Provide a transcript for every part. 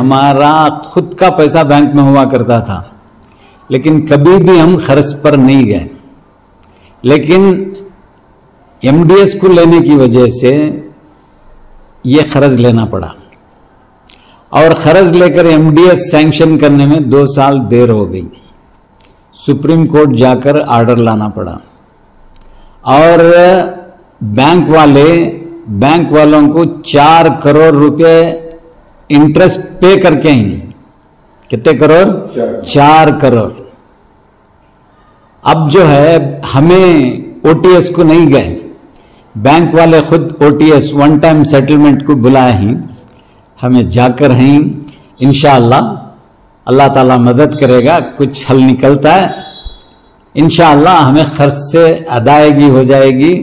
ہمارا خود کا پیسہ بینک میں ہوا کرتا تھا، لیکن کبھی بھی ہم خرچ پر نہیں گئے، لیکن ایم ڈی ایس کو لینے کی وجہ سے یہ قرض لینا پڑا، اور قرض لے کر ایم ڈی ایس سینکشن کرنے میں 2 سال دیر ہو گئی، سپریم کورٹ جا کر آرڈر لانا پڑا، اور بینک والوں کو 4 کروڑ روپے انٹرسٹ پے کر کے ہی، کتنے کروڑ؟ 4 کروڑ۔ اب جو ہے ہمیں او ٹی ایس کو نہیں گئے، بینک والے خود O T S one time settlement کو بلائے ہیں، ہمیں جا کر ہیں، انشاءاللہ اللہ تعالیٰ مدد کرے گا، کچھ حل نکلتا ہے انشاءاللہ، ہمیں خرچ سے ادائیگی ہو جائے گی،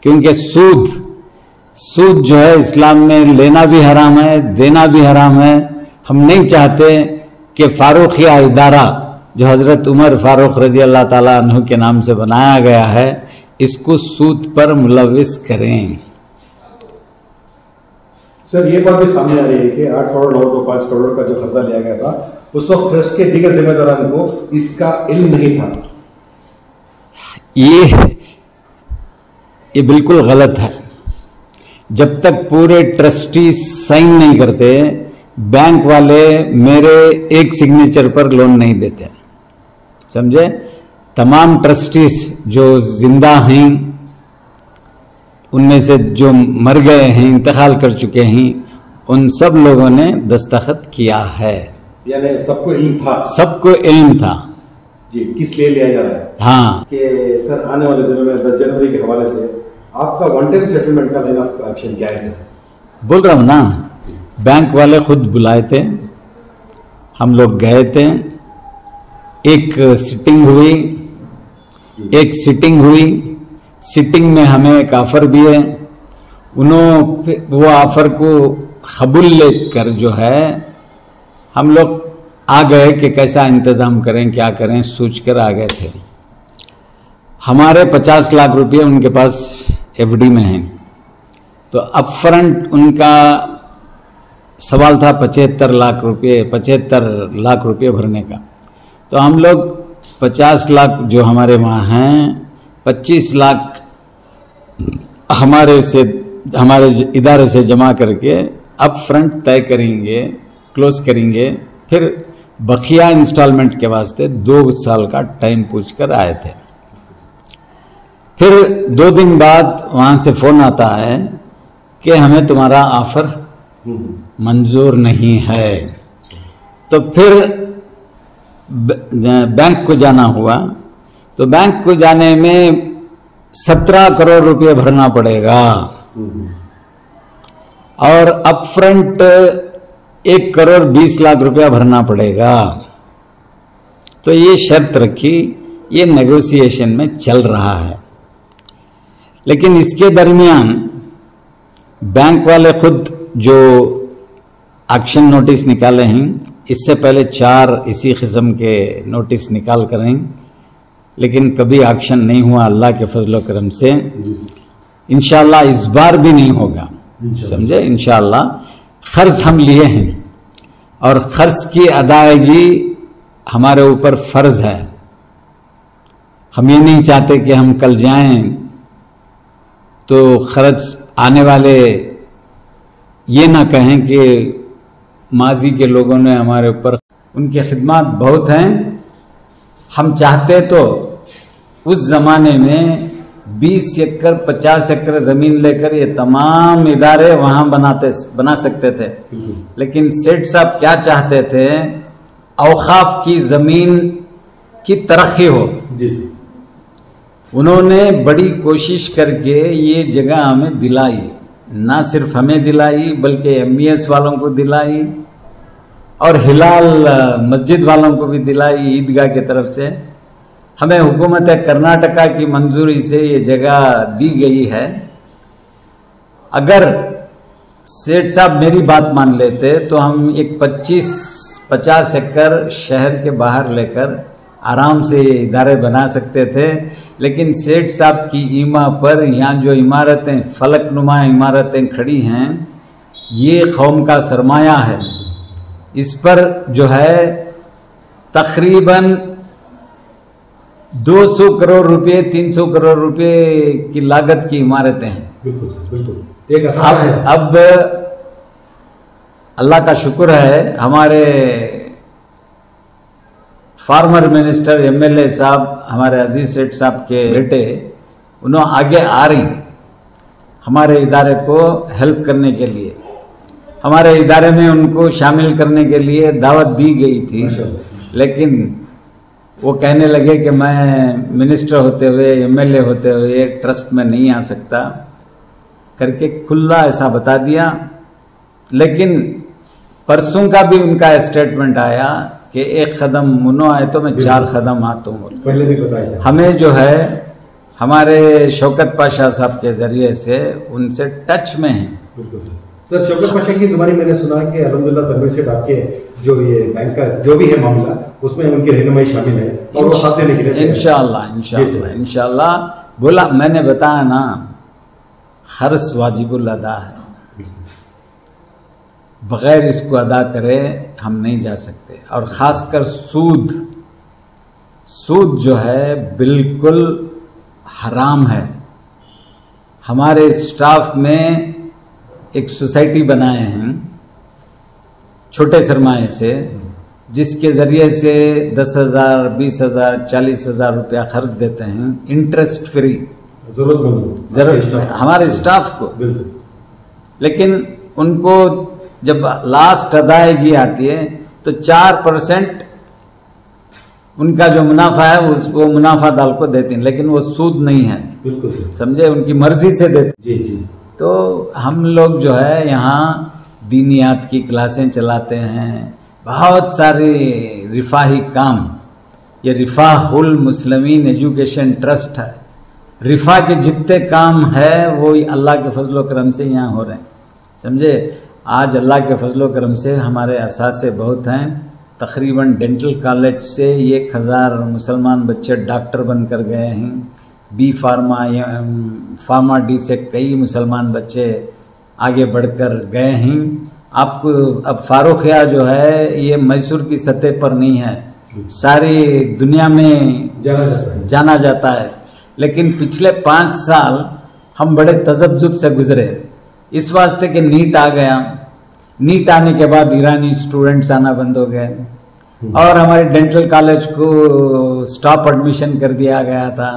کیونکہ سود جو ہے اسلام میں لینا بھی حرام ہے، دینا بھی حرام ہے۔ ہم نہیں چاہتے کہ فاروقیہ ادارہ جو حضرت عمر فاروق رضی اللہ تعالیٰ عنہ کے نام سے بنایا گیا ہے، اس کو سود پر ملوث کریں۔ سر یہ بات بھی سامنے آ رہی ہے کہ 8 کروڑ لوگوں کو 5 کروڑ کا جو قرضہ لیا گیا تھا، اس وقت ٹرسٹ کے دیگر ذمہ داران کو اس کا علم نہیں تھا۔ یہ بالکل غلط ہے۔ جب تک پورے ٹرسٹی سائن نہیں کرتے، بینک والے میرے ایک سگنیچر پر لون نہیں دیتے، سمجھے؟ تمام ٹرسٹیز جو زندہ ہیں، ان میں سے جو مر گئے ہیں، انتقال کر چکے ہیں، ان سب لوگوں نے دستخط کیا ہے، یعنی سب کو علم تھا؟ سب کو علم تھا۔ جی، کس لیے لیا جا رہا ہے؟ ہاں کہ سر آنے والے دنوں میں 10 جنوری کے حوالے سے آپ کا ون ٹائم سیٹلمنٹ کا لائن آف ایکشن کیا ہے سر؟ بول رہا ہوں نا، بینک والے خود بلائے تھے، ہم لوگ گئے تھے، ایک سٹنگ ہوئی، سٹنگ میں ہمیں ایک آفر دیے، وہ آفر کو قبول لے کر جو ہے ہم لوگ آ گئے کہ کیسا انتظام کریں، کیا کریں، سوچ کر آ گئے تھے۔ ہمارے 50 لاکھ روپے ان کے پاس ایف ڈی میں ہیں، تو اپ فرنٹ ان کا سوال تھا 75 لاکھ روپے بھرنے کا، تو ہم لوگ 50 لاکھ جو ہمارے وہاں ہیں، 25 لاکھ ہمارے ادارے سے جمع کر کے اپ فرنٹ طے کریں گے، کلوز کریں گے، پھر بقیہ انسٹالمنٹ کے واسطے 2 سال کا ٹائم پوچھ کر آئے تھے۔ پھر 2 دن بعد وہاں سے فون آتا ہے کہ ہمیں تمہارا آفر منظور نہیں ہے، تو پھر بینک کو جانا ہوا، تو بینک کو جانے میں 17 کروڑ روپے بھرنا پڑے گا، اور اپ فرنٹ 1 کروڑ 20 لاکھ روپیہ بھرنا پڑے گا۔ تو یہ شرط رکھی، یہ نیگوسیشن میں چل رہا ہے، لیکن اس کے درمیان بینک والے خود جو ایکشن نوٹس نکالے ہیں، اس سے پہلے 4 اسی قسم کے نوٹس نکال کر ہیں، لیکن کبھی ایکشن نہیں ہوا اللہ کے فضل و کرم سے۔ انشاءاللہ اس بار بھی نہیں ہوگا، سمجھے؟ انشاءاللہ قرض ہم لیے ہیں، اور قرض کی ادائیگی ہمارے اوپر فرض ہے۔ ہم یہ نہیں چاہتے کہ ہم کل جائیں تو قرض آنے والے یہ نہ کہیں کہ ماضی کے لوگوں نے ہمارے اوپر، ان کی خدمات بہت ہیں۔ ہم چاہتے تو اس زمانے میں 20 ایکڑ 50 ایکڑ زمین لے کر یہ تمام ادارے وہاں بنا سکتے تھے، لیکن سیٹھ صاحب کیا چاہتے تھے؟ اوقاف کی زمین کی ترقی ہو۔ انہوں نے بڑی کوشش کر کے یہ جگہ ہمیں دلائی، نہ صرف ہمیں دلائی بلکہ ایم ای ایس والوں کو دلائی، اور ہلال مسجد والوں کو بھی دلائی، عیدگاہ کی طرف سے ہمیں حکومت کرناٹکا کی منظوری سے یہ جگہ دی گئی ہے۔ اگر سیٹھ صاحب میری بات مان لیتے تو ہم ایک 25-50 ایکڑ شہر کے باہر لے کر آرام سے یہ ادارے بنا سکتے تھے، لیکن سیٹھ صاحب کی ایما پر یہاں جو عمارتیں، فلک نما عمارتیں کھڑی ہیں، یہ قوم کا سرمایہ ہے، اس پر جو ہے تقریباً 200 کروڑ روپے 300 کروڑ روپے کی لاگت کی عمارتیں ہیں. بالکل سر، بالکل ایک اثر ہے. اب اللہ کا شکر ہے ہمارے فارمر منسٹر MLA صاحب، ہمارے عزیز سیٹھ صاحب کے بیٹے، انہوں آگے آ رہی ہمارے ادارے کو ہیلپ کرنے کے لیے. ہمارے ادارے میں ان کو شامل کرنے کے لیے دعوت دی گئی تھی، لیکن وہ کہنے لگے کہ میں منسٹر ہوتے ہوئے MLA ہوتے ہوئے ٹرسٹ میں نہیں آ سکتا کر کے کھلا ایسا بتا دیا. لیکن پرسوں کا بھی ان کا اسٹیٹمنٹ آیا کہ 1 قدم منو آئے تو میں 4 قدم آتا ہوں. پہلے بھی بتایا. ہمیں جو ہے ہمارے شوکت پاشا صاحب کے ذریعے سے ان سے ٹچ میں ہیں. بالکل سر، شوکت پاشا کی زبانی میں نے سنا کہ الحمدللہ تنویر سیٹھ آپ کے جو یہ بینک کا جو بھی ہے معاملہ، اس میں ان کی رہنمائی شامل ہے اور وہ ساتھ دینے کے لیے انشاءاللہ بولا. میں نے بتایا نا، خرچ واجب الادا ہے، بغیر اس کو ادا کرے ہم نہیں جا سکتے. اور خاص کر سود جو ہے بالکل حرام ہے. ہمارے اسٹاف میں ایک سوسائٹی بنائے ہیں چھوٹے سرمایے سے، جس کے ذریعے سے 10,000 20,000 40,000 روپیہ خرچ دیتے ہیں انٹرسٹ فری ضرورت ہمارے اسٹاف کو. لیکن ان کو جب لاسٹ ادائیگی آتی ہے تو 4% ان کا جو منافع ہے وہ منافع دال کو دیتے ہیں، لیکن وہ سود نہیں ہے. بالکل سمجھے، ان کی مرضی سے دیتے. جی. تو ہم لوگ جو ہے یہاں دینیات کی کلاسیں چلاتے ہیں، بہت سارے رفاہی کام. یہ رفاہ المسلمین ایجوکیشن ٹرسٹ ہے. رفاہ کے جتنے کام ہے وہ اللہ کے فضل و کرم سے یہاں ہو رہے ہیں. سمجھے، آج اللہ کے فضل و کرم سے ہمارے اساتذہ بہت ہیں. تقریباً ڈینٹل کالج سے 1,000 مسلمان بچے ڈاکٹر بن کر گئے ہیں. بی فارما ڈی سے کئی مسلمان بچے آگے بڑھ کر گئے ہیں. آپ کو اب فاروقیہ جو ہے یہ میسور کی سطح پر نہیں ہے، ساری دنیا میں جانا جاتا ہے. لیکن پچھلے 5 سال ہم بڑے تذبذب سے گزرے، اس واسطے کہ نیٹ آ گیا. نیٹ آنے کے بعد ایرانی اسٹوڈنٹس آنا بند ہو گئے اور ہمارے ڈینٹل کالج کو سٹاپ ایڈمیشن کر دیا گیا تھا.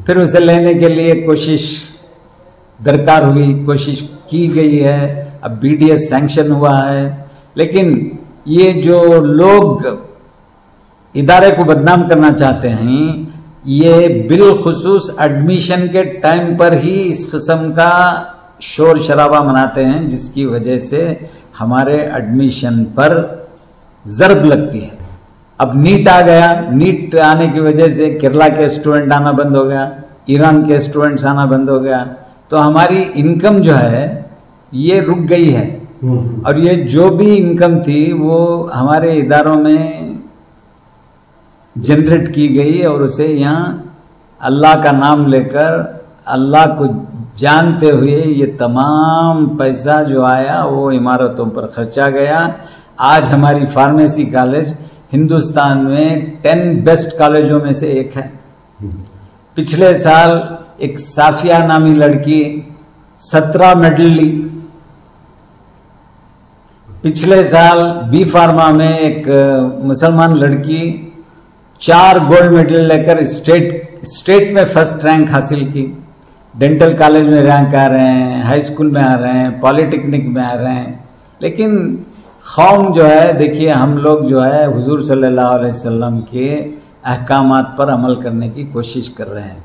پھر اسے لینے کے لیے کوشش درکار ہوئی، کوشش کی گئی ہے. اب BDS سینکشن ہوا ہے. لیکن یہ جو لوگ ادارے کو بدنام کرنا چاہتے ہیں، یہ بالخصوص ایڈمیشن کے ٹائم پر ہی اس قسم کا شور شرابہ مناتے ہیں، جس کی وجہ سے ہمارے ایڈمیشن پر ضرب لگتی ہے. اب نیٹ آ گیا، نیٹ آنے کی وجہ سے کیرلا کے اسٹوڈنٹ آنا بند ہو گیا، ایران کے اسٹوڈنٹس آنا بند ہو گیا. تو ہماری انکم جو ہے یہ رک گئی ہے. اور یہ جو بھی انکم تھی وہ ہمارے اداروں میں جنریٹ کی گئی اور اسے یہاں اللہ کا نام لے کر اللہ کو جانتے ہوئے یہ تمام پیسہ جو آیا وہ عمارتوں پر خرچا گیا. آج ہماری فارمیسی کالج ہندوستان میں 10 بیسٹ کالجوں میں سے ایک ہے. پچھلے سال ایک صافیہ نامی لڑکی 17 میڈل لی. پچھلے سال بی فارما میں ایک مسلمان لڑکی 4 گولڈ میڈل لے کر اسٹیٹ میں فرسٹ رینک حاصل کی. ڈینٹل کالج میں رینک آ رہے ہیں، ہائی اسکول میں آ رہے ہیں، پالی ٹیکنک میں آ رہے ہیں. لیکن قوم جو ہے، دیکھیے ہم لوگ جو ہے حضور صلی اللہ علیہ وسلم کے احکامات پر عمل کرنے کی کوشش کر رہے ہیں.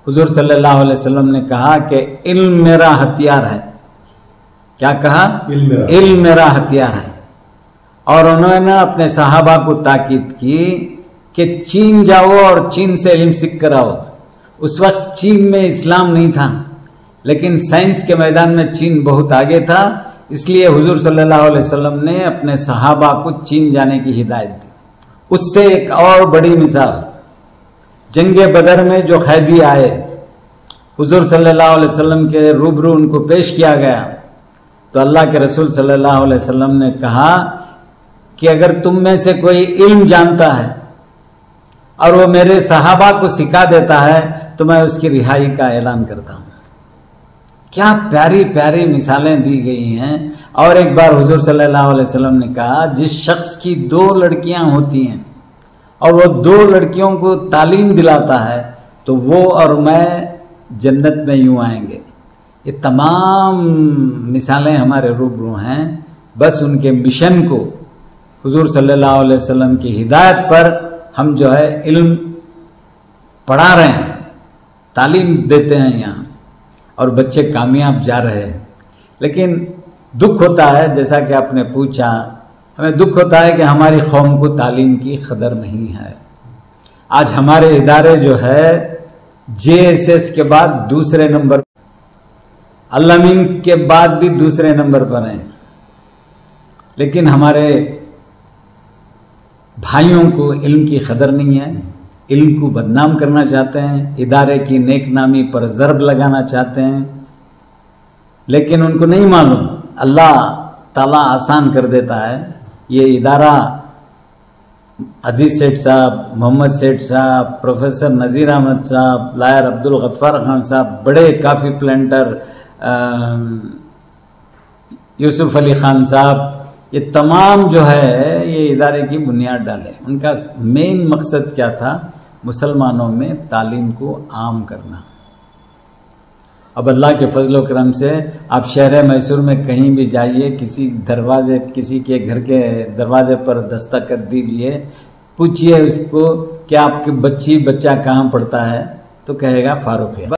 حضور صلی اللہ علیہ وسلم نے کہا کہ علم میرا ہتھیار ہے. کیا کہا؟ علم میرا ہتھیار ہے. اور انہوں نے اپنے صحابہ کو تاکید کی کہ چین جاؤ اور چین سے علم سیکھ کر آؤ. اس وقت چین میں اسلام نہیں تھا، لیکن سائنس کے میدان میں چین بہت آگے تھا. اس لیے حضور صلی اللہ علیہ وسلم نے اپنے صحابہ کو چین جانے کی ہدایت دی. اس سے ایک اور بڑی مثال، جنگ بدر میں جو قیدی آئے حضور صلی اللہ علیہ وسلم کے روبرو ان کو پیش کیا گیا، تو اللہ کے رسول صلی اللہ علیہ وسلم نے کہا کہ اگر تم میں سے کوئی علم جانتا ہے اور وہ میرے صحابہ کو سکھا دیتا ہے تو میں اس کی رہائی کا اعلان کرتا ہوں. کیا پیاری پیاری مثالیں دی گئی ہیں. اور ایک بار حضور صلی اللہ علیہ وسلم نے کہا جس شخص کی 2 لڑکیاں ہوتی ہیں اور وہ 2 لڑکیوں کو تعلیم دلاتا ہے تو وہ اور میں جنت میں یوں آئیں گے. یہ تمام مثالیں ہمارے روبرو ہیں. بس ان کے مشن کو حضور صلی اللہ علیہ وسلم کی ہدایت پر ہم جو ہے علم پڑھا رہے ہیں, تعلیم دیتے ہیں یہاں, اور بچے کامیاب جا رہے ہیں. لیکن دکھ ہوتا ہے, جیسا کہ آپ نے پوچھا, ہمیں دکھ ہوتا ہے کہ ہماری قوم کو تعلیم کی قدر نہیں ہے. آج ہمارے ادارے جو ہے JSS کے بعد دوسرے نمبر, علامین کے بعد بھی دوسرے نمبر پر ہیں. لیکن ہمارے بھائیوں کو علم کی قدر نہیں ہے, علم کو بدنام کرنا چاہتے ہیں, ادارے کی نیک نامی پر ضرب لگانا چاہتے ہیں. لیکن ان کو نہیں معلوم اللہ تعالیٰ آسان کر دیتا ہے. یہ ادارہ عزیز سیٹھ صاحب, محمد سیٹھ صاحب, پروفیسر نذیر احمد صاحب, لائر عبدالغفار خان صاحب, بڑے کافی پلانٹر یوسف علی خان صاحب, یہ تمام جو ہے یہ ادارے کی بنیاد ڈالے. ان کا مین مقصد کیا تھا؟ مسلمانوں میں تعلیم کو عام کرنا. اب اللہ کے فضل و کرم سے آپ شہر میسور میں کہیں بھی جائیے, کسی کے گھر کے دروازے پر دستخط دیجئے, پوچھئے اس کو کہ آپ کی بچہ کہاں پڑھتا ہے, تو کہے گا فاروق ہے.